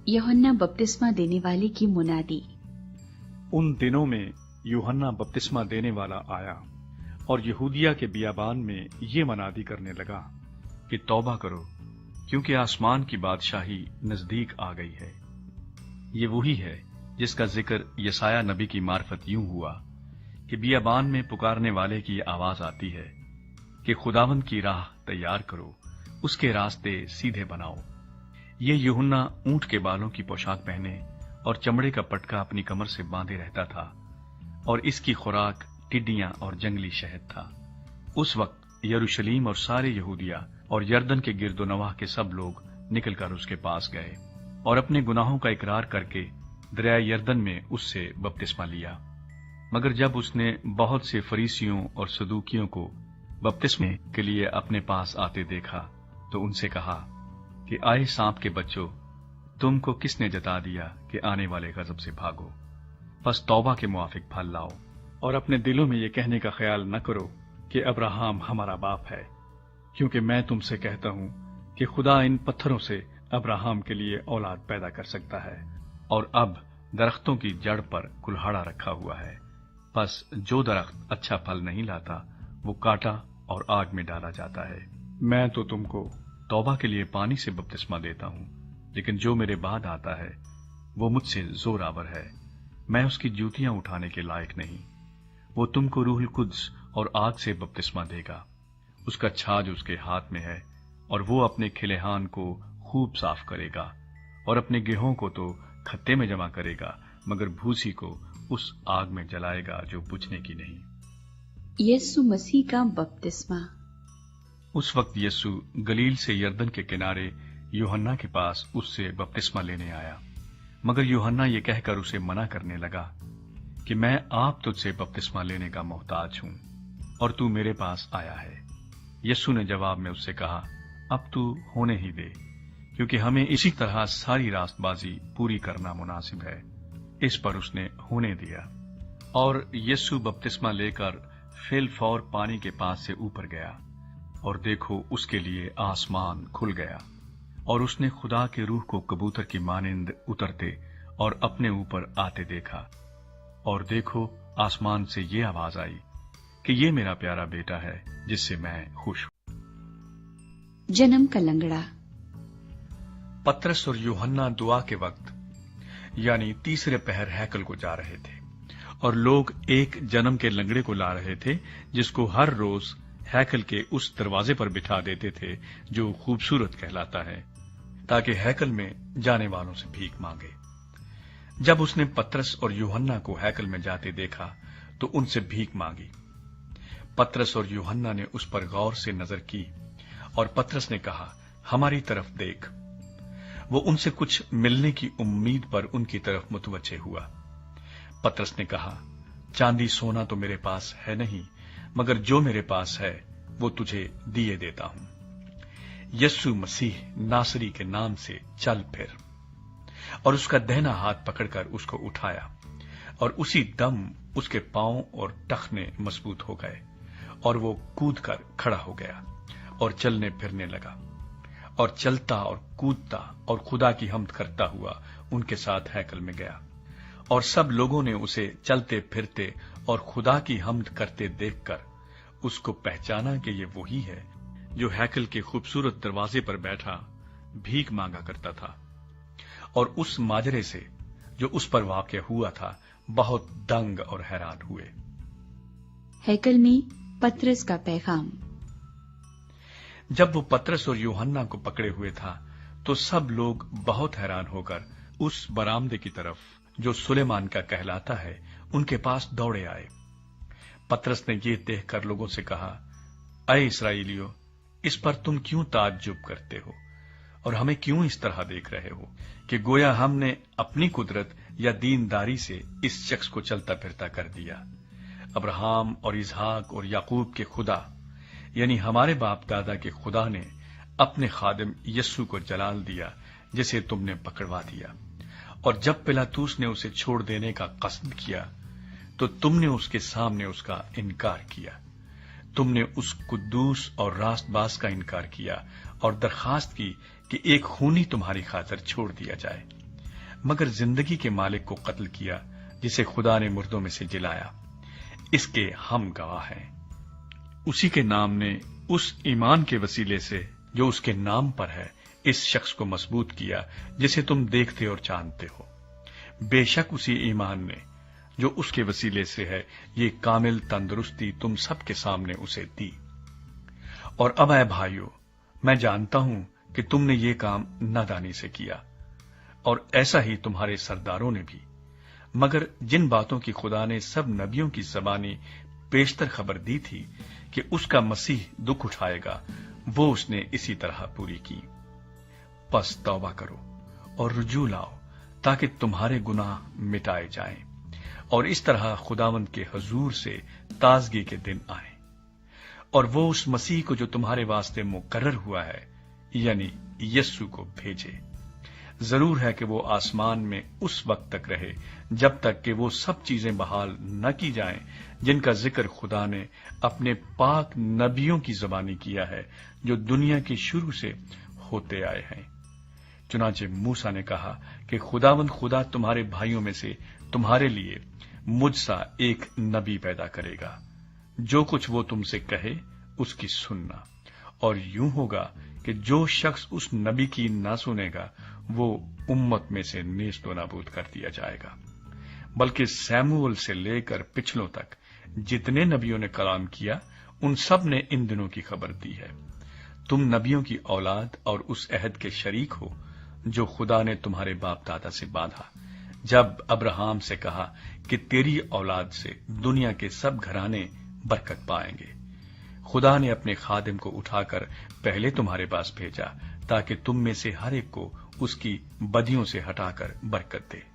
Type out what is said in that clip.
यूहन्ना बपतिस्मा देने वाले की मुनादी। उन दिनों में यूहन्ना बपतिस्मा देने वाला आया और यहूदिया के बियाबान में ये मनादी करने लगा कि तौबा करो, क्योंकि आसमान की बादशाही नजदीक आ गई है। ये वही है जिसका जिक्र यसाया नबी की मार्फत यूं हुआ कि बियाबान में पुकारने वाले की आवाज आती है कि खुदावंद की राह तैयार करो, उसके रास्ते सीधे बनाओ। ये यूहन्ना ऊंट के बालों की पोशाक पहने और चमड़े का पटका अपनी कमर से बांधे रहता था, और इसकी खुराक टिड्डियां और जंगली शहद था। उस वक्त यरूशलेम और सारे यहूदिया और यरदन के गिरदोनवाह के सब लोग निकलकर उसके पास गए और अपने गुनाहों का इकरार करके दरिया यरदन में उससे बपतिस्मा लिया। मगर जब उसने बहुत से फरीसियों और सदूकियों को बपतिस्मे के लिए अपने पास आते देखा तो उनसे कहा कि आए सांप के बच्चों, तुमको किसने जता दिया कि आने वाले गजब से भागो? बस तौबा के मुआफिक फल लाओ और अपने दिलों में ये कहने का ख्याल न करो कि अब्राहम हमारा बाप है, क्योंकि मैं तुमसे कहता हूं कि खुदा इन पत्थरों से अब्राहम के लिए औलाद पैदा कर सकता है। और अब दरख्तों की जड़ पर कुल्हाड़ा रखा हुआ है, बस जो दरख्त अच्छा फल नहीं लाता वो काटा और आग में डाला जाता है। मैं तो तुमको तौबा के लिए पानी से बपतिस्मा देता हूं, लेकिन जो मेरे बाद आता है वो मुझसे जोरावर है, मैं उसकी जूतियां उठाने के लायक नहीं। वो तुमको रूहुल कुद्स और आग से बपतिस्मा देगा। उसका छाज उसके हाथ में है और वो अपने खिलेहान को खूब साफ करेगा और अपने गेहूं को तो खत्ते में जमा करेगा, मगर भूसी को उस आग में जलाएगा जो बुझने की नहीं। यीशु मसीह का बपतिस्मा। उस वक्त यीशु गलील से यरदन के किनारे यूहन्ना के पास उससे बपतिस्मा लेने आया, मगर यूहन्ना ये कहकर उसे मना करने लगा कि मैं आप तुझसे बपतिस्मा लेने का मोहताज हूं और तू मेरे पास आया है। यीशु ने जवाब में उससे कहा, अब तू होने ही दे, क्योंकि हमें इसी तरह सारी रास्तबाजी पूरी करना मुनासिब है। इस पर उसने होने दिया और यीशु बपतिस्मा लेकर फिलफौर पानी के पास से ऊपर गया, और देखो उसके लिए आसमान खुल गया और उसने खुदा के रूह को कबूतर की मानिंद उतरते और अपने ऊपर आते देखा। और देखो आसमान से ये आवाज आई कि ये मेरा प्यारा बेटा है जिससे मैं खुश हूं। जन्म का लंगड़ा। पतरस और यूहन्ना दुआ के वक्त यानी तीसरे पहर हैकल को जा रहे थे, और लोग एक जन्म के लंगड़े को ला रहे थे जिसको हर रोज हैकल के उस दरवाजे पर बिठा देते थे जो खूबसूरत कहलाता है, ताकि हैकल में जाने वालों से भीख मांगे। जब उसने पतरस और यूहन्ना को हैकल में जाते देखा तो उनसे भीख मांगी। पतरस और यूहन्ना ने उस पर गौर से नजर की और पतरस ने कहा, हमारी तरफ देख। वो उनसे कुछ मिलने की उम्मीद पर उनकी तरफ मुतवज्जे हुआ। पतरस ने कहा, चांदी सोना तो मेरे पास है नहीं, मगर जो मेरे पास है वो तुझे दिए देता हूं। यीशु मसीह नासरी के नाम से चल फिर। और उसका दाहिना हाथ पकड़कर उसको उठाया, और उसी दम उसके पांव और टखने मजबूत हो गए, और वो कूद कर खड़ा हो गया और चलने फिरने लगा, और चलता और कूदता और खुदा की हम्द करता हुआ उनके साथ हैकल में गया। और सब लोगों ने उसे चलते फिरते और खुदा की हम्द करते देखकर उसको पहचाना कि ये वही है जो हैकल के खूबसूरत दरवाजे पर बैठा भीख मांगा करता था। और उस माजरे से जो उस पर वाक़या हुआ था बहुत दंग और हैरान हुए। हैकल में पतरस का पैगाम। जब वो पतरस और यूहन्ना को पकड़े हुए था तो सब लोग बहुत हैरान होकर उस बरामदे की तरफ जो सुलेमान का कहलाता है उनके पास दौड़े आए। पतरस ने ये देखकर लोगों से कहा, अय इस्राएलियों, इस पर तुम क्यों ताज्जुब करते हो और हमें क्यों इस तरह देख रहे हो कि गोया हमने अपनी कुदरत या दीनदारी से इस शख्स को चलता फिरता कर दिया। अब्राहम और इसहाक और याकूब के खुदा यानी हमारे बाप दादा के खुदा ने अपने खादिम यस्सु को जलाल दिया जिसे तुमने पकड़वा दिया। और जब पिलातूस ने उसे छोड़ देने का कसद किया तो तुमने उसके सामने उसका इनकार किया। तुमने उस कुद्दूस और रास्तबाज का इनकार किया और दरखास्त की कि एक खूनी तुम्हारी खातिर छोड़ दिया जाए। मगर जिंदगी के मालिक को कत्ल किया जिसे खुदा ने मुर्दों में से जिलाया। इसके हम गवाह हैं। उसी के नाम ने उस ईमान के वसीले से जो उसके नाम पर है इस शख्स को मजबूत किया जिसे तुम देखते और जानते हो। बेशक उसी ईमान ने जो उसके वसीले से है ये कामिल तंदुरुस्ती तुम सबके सामने उसे दी। और अब ऐ भाइयों, मैं जानता हूं कि तुमने ये काम नादानी से किया और ऐसा ही तुम्हारे सरदारों ने भी, मगर जिन बातों की खुदा ने सब नबियों की ज़बानी पेशतर खबर दी थी कि उसका मसीह दुख उठाएगा, वो उसने इसी तरह पूरी की। बस तौबा करो और रुजू लाओ ताकि तुम्हारे गुनाह मिटाए जाएं और इस तरह खुदावंद के हुजूर से ताजगी के दिन आए। और वो उस मसीह को जो तुम्हारे वास्ते मुकर्रर हुआ है यानी यस्सु को भेजे। जरूर है कि वो आसमान में उस वक्त तक रहे जब तक कि वो सब चीजें बहाल न की जाएं जिनका जिक्र खुदा ने अपने पाक नबियों की ज़बानी किया है जो दुनिया की शुरू से होते आए हैं। चुनांचे मूसा ने कहा कि खुदावंद खुदा तुम्हारे भाइयों में से तुम्हारे लिए मुझसा एक नबी पैदा करेगा, जो कुछ वो तुमसे कहे उसकी सुनना। और यूं होगा कि जो शख्स उस नबी की ना सुनेगा वो उम्मत में से नेस्तो नाबूद कर दिया जाएगा। बल्कि सैमुअल से लेकर पिछलों तक जितने नबियों ने कलाम किया उन सब ने इन दिनों की खबर दी है। तुम नबियों की औलाद और उस अहद के शरीक हो जो खुदा ने तुम्हारे बाप दादा से बांधा, जब अब्राहम से कहा कि तेरी औलाद से दुनिया के सब घराने बरकत पाएंगे। खुदा ने अपने खादिम को उठाकर पहले तुम्हारे पास भेजा ताकि तुम में से हर एक को उसकी बदियों से हटाकर बरकत दे।